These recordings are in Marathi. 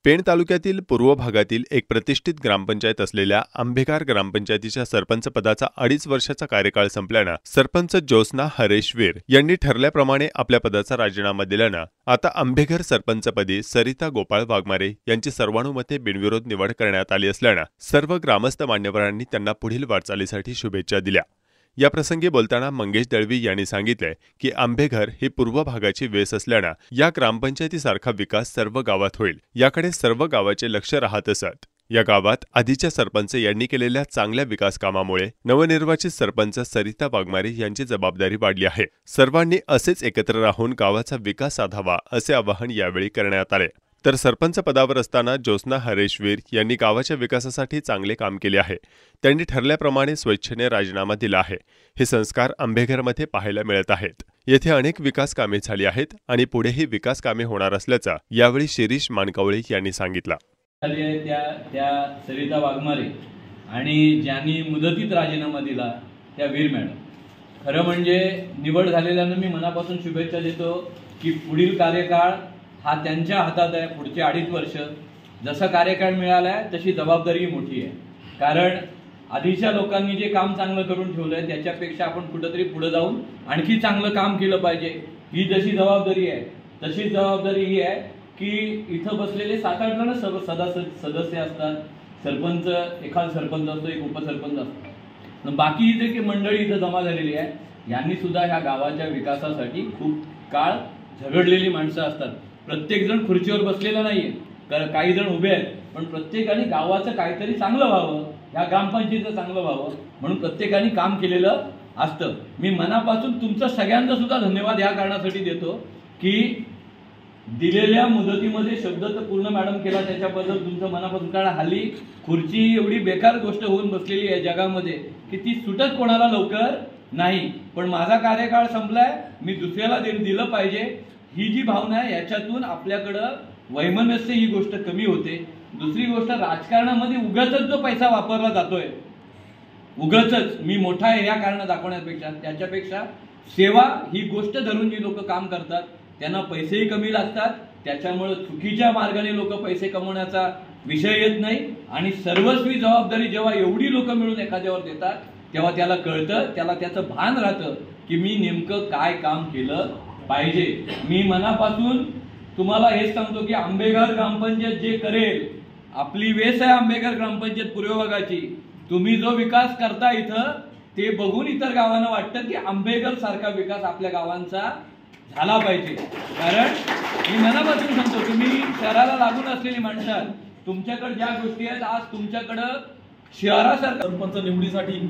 पेण तालुक्यातील पूर्व भागातील एक प्रतिष्ठित ग्रामपंचायत असलेल्या आंबेघर ग्रामपंचायतीच्या सरपंच पदाचा 2.5 वर्षाचा कार्यकाळ संपल्यानं सरपंच ज्योत्स्ना हरेश वीर यांनी ठरल्याप्रमाणे आपल्या पदाचा राजीनामा दिल्यानं आता आंबेघर सरपंचपदी सरिता गोपाळ वाघमारे यांची सर्वानुमते बिनविरोध निवड करण्यात आली असल्यानं सर्व ग्रामस्थ मान्यवरांनी त्यांना पुढील वाटचालीसाठी शुभेच्छा दिल्या। या प्रसंगी बोलताना मंगेश दळवी यांनी सांगितले की आंबेघर ही पूर्व भागाची वेस असल्यानं या ग्रामपंचायतीसारखा विकास सर्व गावात होईल याकडे सर्व गावाचे लक्ष राहत असत। या गावात आधीच्या सरपंच यांनी केलेल्या चांगल्या विकास कामामुळे नवनिर्वाचित सरपंच सरिता वाघमारे यांची जबाबदारी वाढली आहे। सर्वांनी असेच एकत्र राहून गावाचा विकास साधावा असे आवाहन यावेळी करण्यात आले। तर सरपंच पदावर असताना ज्योत्स्ना हरेश वीर यांनी गावाच्या विकासासाठी चांगले काम केले आहे। त्यांनी ठरल्याप्रमाणे स्वेच्छेने राजीनामा दिला आहे। हे संस्कार आंबेघरमध्ये पाहायला मिळत आहेत। येथे अनेक विकास कामे झाली आहेत आणि पुढेही विकास कामे होणार असल्याचं यावेळी शिरीष मानकावळे यांनी सांगितलं। त्या सरिता वाघमारे आणि ज्यांनी मुदतीत राजीनामा दिला त्या वीर मॅडम, खरं म्हणजे निवड झालेल्यांना मी मनापासून शुभेच्छा देतो की पुढील कार्यकाळ हा त्यांच्या हातात आहे। पुढचे 2.5 वर्ष जसा कार्यकाळ मिळाला आहे तशी जबाबदारी मोठी आहे, कारण आधीच्या लोकांनी जे काम चांगलं करून ठेवलंय त्याच्यापेक्षा आपण कुठेतरी पुढे जाऊन आणखी चांगलं काम केलं पाहिजे। ही जशी जबाबदारी आहे तशी जबाबदारी ही आहे की इथं बसलेले 7-8 जण सदस्य असतात। सरपंच, एखादा सरपंच असतो, एक उपसरपंच असतो, बाकी जे की मंडळी इथं जमा झालेली आहे यांनी सुद्धा ह्या गावाच्या विकासासाठी खूप काळ झगडलेली माणसं असतात। प्रत्येक जण खुर्चीवर बसलेला नाहीये, कारण काही जण उभे आहेत, पण प्रत्येकाने गावाचं काहीतरी चांगलं व्हावं, या ग्रामपंचायतीचं चांगलं व्हावं म्हणून प्रत्येकाने काम केलेलं असतं। मी मनापासून तुमचं सगळ्यांचा सुद्धा धन्यवाद या कारणासाठी देतो की दिलेल्या मुदतीमध्ये शब्द तर पूर्ण मॅडम केला, त्याच्याबद्दल तुमचं मनापासून। कारण हल्ली खुर्ची एवढी बेकार गोष्ट होऊन बसलेली आहे जगामध्ये की ती सुटत कोणाला लवकर नाही, पण माझा कार्यकाळ संपलाय, मी दुसऱ्याला दिलं पाहिजे ही जी भावना आहे याच्यातून आपल्याकडं वैमनस्य ही गोष्ट कमी होते। दुसरी गोष्ट, राजकारणामध्ये उगाचच जो पैसा वापरला जातोय, उगाचच मी मोठा आहे या कारण दाखवण्यापेक्षा त्याच्यापेक्षा सेवा ही गोष्ट धरून जी लोक काम करतात त्यांना पैसेही कमी लागतात, त्याच्यामुळे चुकीच्या मार्गाने लोक पैसे कमवण्याचा विषय येत नाही आणि सर्वस्वी जबाबदारी जेव्हा एवढी लोक मिळून एखाद्यावर देतात तेव्हा त्याला कळतं, त्याला त्याचं भान राहतं की मी नेमकं काय काम केलं पाहिजे। मी मनापासून तुम्हाला हेच सांगतो की आंबेघर ग्रामपंचायत जे करेल, आपली वेस आहे आंबेघर ग्रामपंचायत पूर्व भागाची, तुम्ही जो विकास करता इथं ते बघून इतर गावांना वाटतं की आंबेघर सारखा विकास आपल्या गावांचा झाला पाहिजे। कारण मी मनापासून सांगतो, तुम्ही शहराला लागून असलेली माणसं, तुमच्याकडे ज्या गोष्टी आहेत आज तुमच्याकडं शहरासारखं सरपंच निवडीसाठी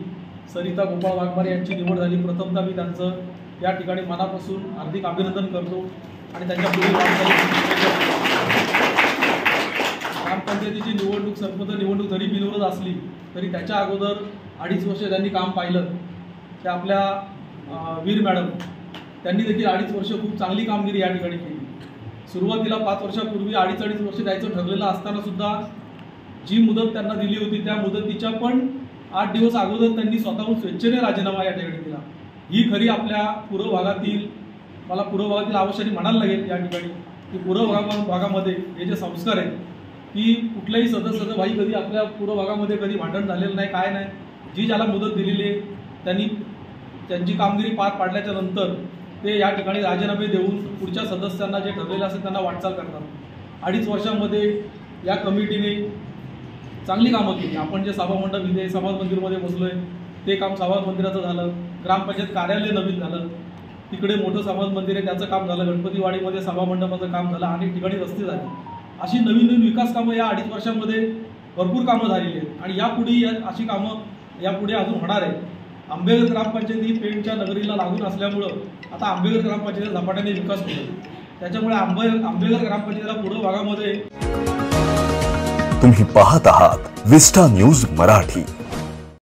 सरिता गोपाळ वाघमारे यांची निवड झाली। प्रथमतः मी त्यांचं या ठिकाणी मनापासून हार्दिक अभिनंदन करतो आणि त्यांच्या पुढील ग्रामपंचायतीची निवडणूक, सरपंच निवडणूक जरी बिनविरोध असली तरी त्याच्या अगोदर 2.5 वर्ष ज्यांनी काम पाहिलं ते आपल्या वीर मॅडम, त्यांनी देखील 2.5 वर्ष खूप चांगली कामगिरी या ठिकाणी केली। सुरुवातीला 5 वर्षापूर्वी 2.5 वर्ष द्यायचं ठरलेलं असताना सुद्धा जी मुदत त्यांना दिली होती त्या मुदतीच्या पण 8 दिवस अगोदर त्यांनी स्वतःहून स्वेच्छेने राजीनामा या ठिकाणी दिला। ही खरी आपल्या पूर्व भागातील, मला पूर्व भागातील आवश्यकता म्हणायला लागेल या ठिकाणी की पूर्व भागामध्ये हे जे संस्कार आहेत की कुठल्याही सदस्य भाई कधी आपल्या पूर्व भागामध्ये कधी भांडण झालेलं नाही, काय नाही, जी ज्याला मुदत दिलेली आहे त्यांनी त्यांची कामगिरी पार पाडल्याच्या नंतर ते या ठिकाणी राजीनामे देऊन पुढच्या सदस्यांना जे ठरलेले असेल त्यांना वाटचाल करतात। 2.5 वर्षांमध्ये या कमिटीने चांगली कामं केली। आपण जे सभामंडप इथे समाज मंदिरमध्ये बसलोय ते काम समाज मंदिराचं झालं, ग्रामपंचायत कार्यालय नवीन झालं, तिकडे मोठं समाज मंदिर आहे त्याचं काम झालं, गणपतीवाडीमध्ये सभामंडपाचं काम झालं, अनेक ठिकाणी रस्ते झाले। अशी नवीन विकास कामं या 2.5 वर्षांमध्ये भरपूर कामं झालेली आहेत आणि यापुढे अशी कामं यापुढे अजून होणार आहे। आंबेघर ग्रामपंचायत ही पेणच्या नगरीला लागून असल्यामुळं आता आंबेघर ग्रामपंचायतीचा झपाट्याने विकास होतो, त्याच्यामुळे आंबेघर ग्रामपंचायतीला पूर्व भागामध्ये। तुम्ही पाहत आहात विस्टा न्यूज मराठी।